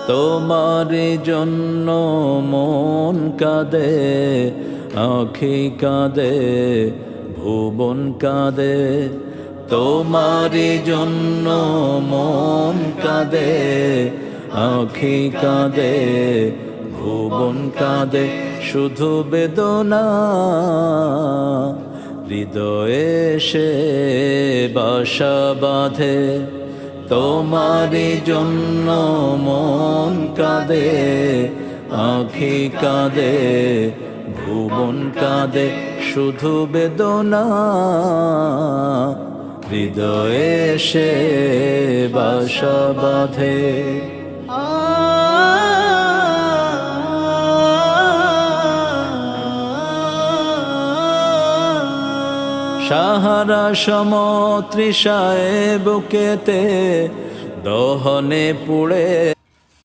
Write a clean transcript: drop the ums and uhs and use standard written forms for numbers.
তোমার জন্য মন কাঁদে, আঁখি কাঁদে, ভুবন কাঁদে। তোমার জন্য মন কাঁদে, আঁখি কাঁদে, ভুবন কাঁদে। শুধু বেদনা হৃদয়ে সে বাসা বাঁধে। তোমার জন্য মন কাঁদে, আঁখি কাঁদে, ভুবন কাঁদে। শুধু বেদনা হৃদয়ে সে বাসা বাঁধে। সাহারা সমতৃষায় বুকেতে দহনে পুড়ে